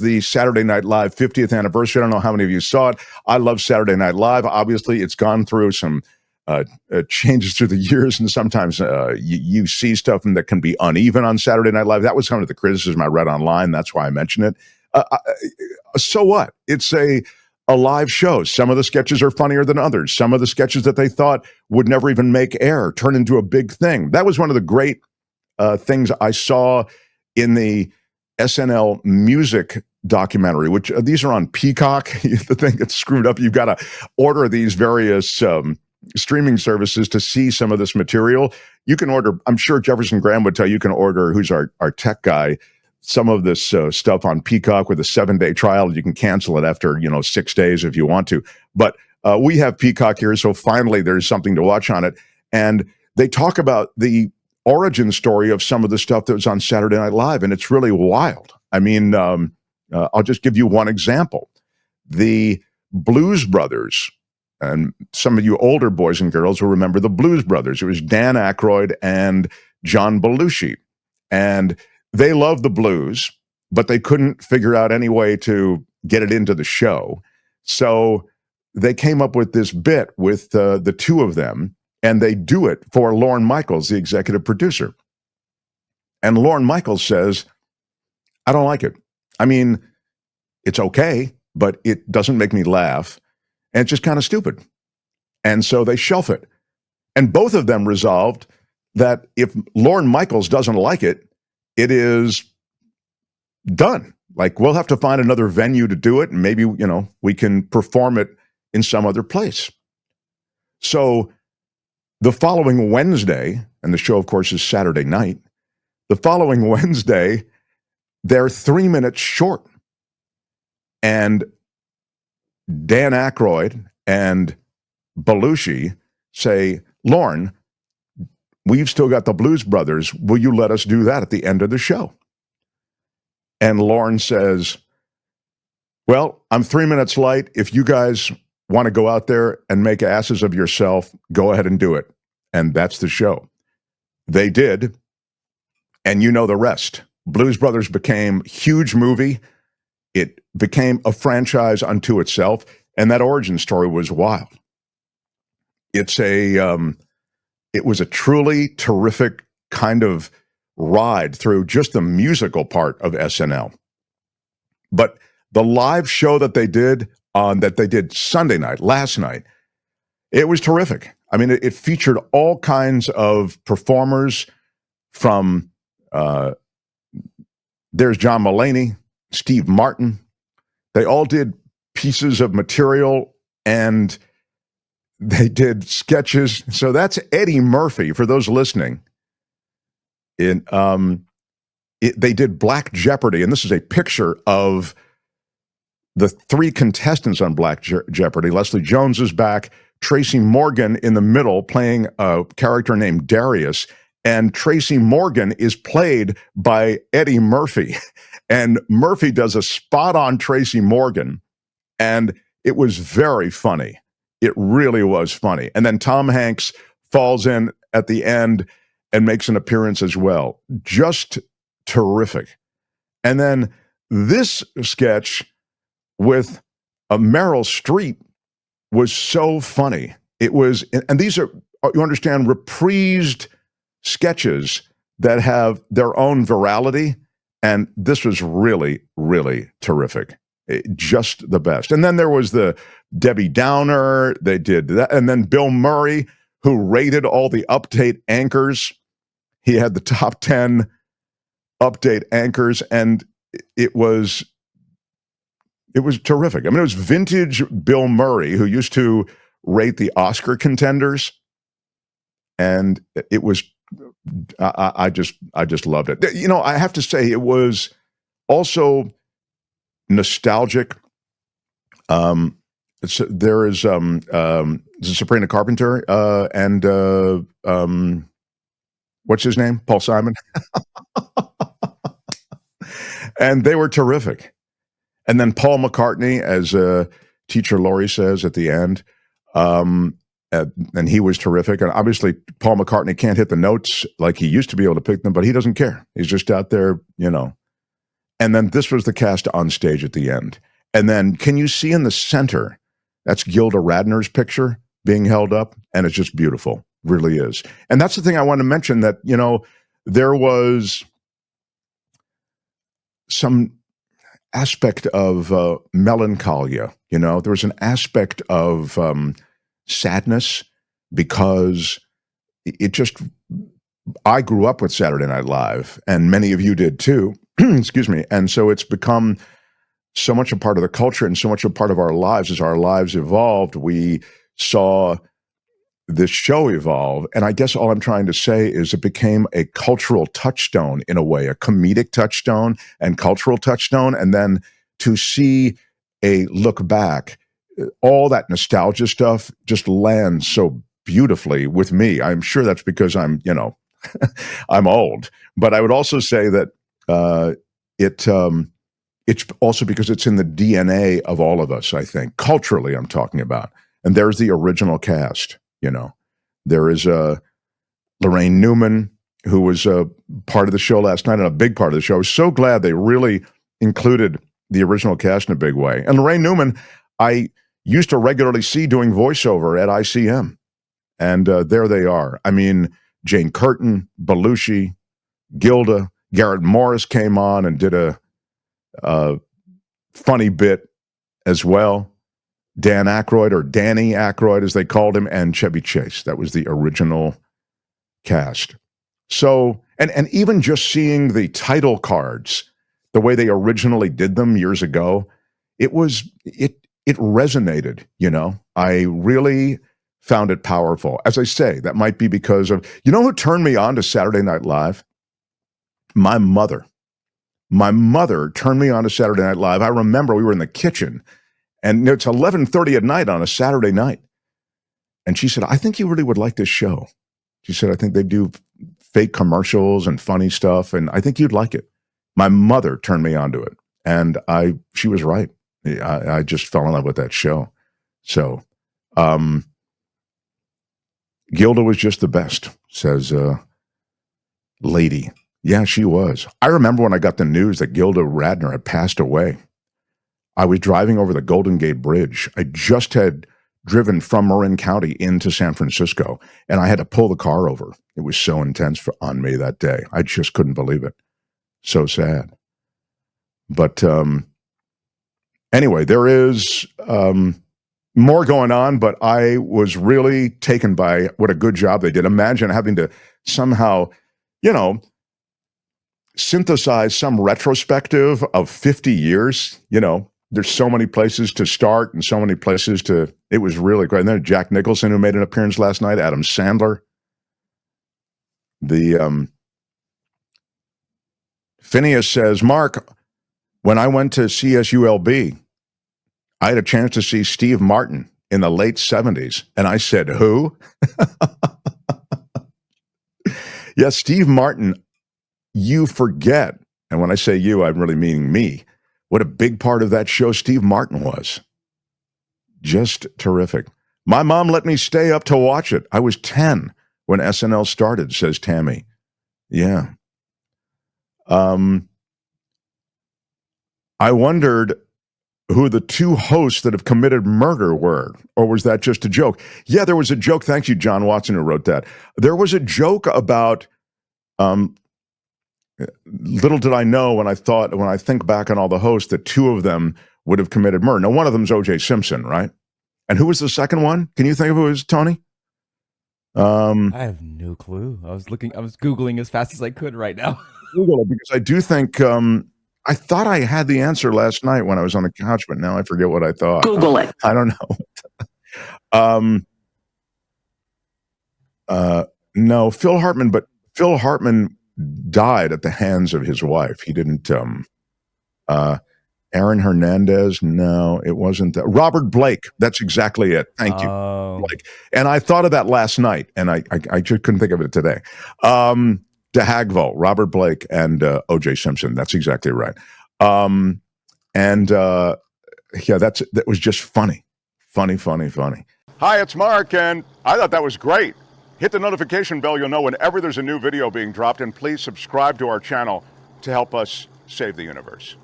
the Saturday Night Live 50th anniversary. I don't know how many of you saw it. I love Saturday Night Live. Obviously, it's gone through some changes through the years, and sometimes you see stuff that can be uneven on Saturday Night Live. That was kind of the criticism I read online. That's why I mention it. So what? It's a live show. Some of the sketches are funnier than others. Some of the sketches that they thought would never even make air turn into a big thing. That was one of the great things I saw in the SNL music documentary, which these are on Peacock. The thing that's screwed up, you've got to order these various streaming services to see some of this material. You can order, I'm sure Jefferson Graham would tell you, can order, who's our tech guy, some of this stuff on Peacock with a 7-day trial. You can cancel it after 6 days if you want to. But we have Peacock here, so finally there's something to watch on it. And they talk about the origin story of some of the stuff that was on Saturday Night Live, and it's really wild. I mean, I'll just give you one example. The Blues Brothers, and some of you older boys and girls will remember the Blues Brothers. It was Dan Aykroyd and John Belushi. And they loved the blues, but they couldn't figure out any way to get it into the show. So they came up with this bit with the two of them, and they do it for Lorne Michaels, the executive producer. And Lorne Michaels says, I don't like it. I mean, it's okay, but it doesn't make me laugh. And it's just kind of stupid. And so they shelf it. And both of them resolved that if Lorne Michaels doesn't like it, it is done. Like, we'll have to find another venue to do it. And maybe, we can perform it in some other place. So the following Wednesday, and the show, of course, is Saturday night. The following Wednesday, they're 3 minutes short. And Dan Aykroyd and Belushi say, Lorne, we've still got the Blues Brothers. Will you let us do that at the end of the show? And Lorne says, well, I'm 3 minutes late. If you guys want to go out there and make asses of yourself, go ahead and do it. And that's the show. They did. And you know the rest. Blues Brothers became a huge movie. It became a franchise unto itself, and that origin story was wild. It was a truly terrific kind of ride through just the musical part of SNL. But the live show that they did Sunday night, last night, it was terrific. I mean, it featured all kinds of performers from, there's John Mulaney, Steve Martin. They all did pieces of material and they did sketches. So that's Eddie Murphy, for those listening. They did Black Jeopardy, and this is a picture of the three contestants on Black Jeopardy. Leslie Jones is back, Tracy Morgan in the middle playing a character named Darius, and Tracy Morgan is played by Eddie Murphy. And Murphy does a spot on Tracy Morgan, and it was very funny. It really was funny. And then Tom Hanks falls in at the end and makes an appearance as well. Just terrific. And then this sketch with Meryl Streep was so funny. It was, and these are, you understand, reprised sketches that have their own virality. And this was really, really terrific. Just the best. And then there was the Debbie Downer. They did that. And then Bill Murray, who rated all the update anchors. He had the top 10 update anchors, and it was terrific. I mean, it was vintage Bill Murray, who used to rate the Oscar contenders. And it was, I just loved it. I have to say, it was also nostalgic. There is Sabrina Carpenter and what's his name? Paul Simon. And they were terrific. And then Paul McCartney, as teacher Laurie says at the end, and he was terrific. And obviously, Paul McCartney can't hit the notes like he used to be able to pick them, but he doesn't care. He's just out there, And then this was the cast on stage at the end. And then can you see in the center, that's Gilda Radner's picture being held up, and it's just beautiful, really is. And that's the thing I want to mention, that, you know, there was some aspect of melancholia, you know, there was an aspect of sadness, because it just, I grew up with Saturday Night Live, and many of you did too. Excuse me. And so it's become so much a part of the culture and so much a part of our lives. As our lives evolved, we saw this show evolve. And I guess all I'm trying to say is it became a cultural touchstone, in a way, a comedic touchstone and cultural touchstone. And then to see a look back, all that nostalgia stuff just lands so beautifully with me. I'm sure that's because I'm, you know, I'm old. But I would also say that it's also because it's in the DNA of all of us, I think. Culturally, I'm talking about. And there's the original cast, you know. There is Lorraine Newman, who was a part of the show last night, and a big part of the show. I was so glad they really included the original cast in a big way. And Lorraine Newman, I used to regularly see doing voiceover at ICM. And there they are. I mean, Jane Curtin, Belushi, Gilda, Garrett Morris came on and did a funny bit as well. Dan Aykroyd, or Danny Aykroyd as they called him, and Chevy Chase. That was the original cast. So, and even just seeing the title cards, the way they originally did them years ago, it resonated, you know. I really found it powerful. As I say, that might be because of, you know who turned me on to Saturday Night Live? My mother. My mother turned me on to Saturday Night Live. I remember we were in the kitchen, and it's 11:30 at night on a Saturday night. And she said, I think you really would like this show. She said, I think they do fake commercials and funny stuff, and I think you'd like it. My mother turned me onto it, and she was right. I just fell in love with that show. So, Gilda was just the best, says Lady. Yeah, she was. I remember when I got the news that Gilda Radner had passed away. I was driving over the Golden Gate Bridge. I just had driven from Marin County into San Francisco, and I had to pull the car over. It was so intense on me that day. I just couldn't believe it. So sad. But anyway, there is more going on, but I was really taken by what a good job they did. Imagine having to somehow, you know, synthesize some retrospective of 50 years, you know. There's so many places to start and so many places to, it was really great. And then Jack Nicholson, who made an appearance last night, Adam Sandler. The Phineas says, Mark, when I went to CSULB, I had a chance to see Steve Martin in the late 70s. And I said, who? Yes, Steve Martin, you forget. And when I say you, I'm really meaning me. What a big part of that show Steve Martin was. Just terrific. My mom let me stay up to watch it. I was 10 when SNL started, says Tammy. Yeah. I wondered who the two hosts that have committed murder were, or was that just a joke? Yeah, there was a joke. Thank you, John Watson, who wrote that. There was a joke about, little did I know when I think back on all the hosts, that two of them would have committed murder. Now, one of them is O.J. Simpson, right? And who was the second one? Can you think of who it was, Tony? I have no clue. I was Googling as fast as I could right now. Google it, because I do think, I thought I had the answer last night when I was on the couch, but now I forget what I thought. Google it. I don't know. No, Phil Hartman, but Phil Hartman died at the hands of his wife. He didn't, Aaron Hernandez, no, it wasn't that. Robert Blake, that's exactly it. Thank you. Blake. And I thought of that last night, and I just couldn't think of it today. De Hagvold, Robert Blake, and O.J. Simpson. That's exactly right. Yeah, that was just funny. Funny. Hi, it's Mark, and I thought that was great. Hit the notification bell. You'll know whenever there's a new video being dropped, and please subscribe to our channel to help us save the universe.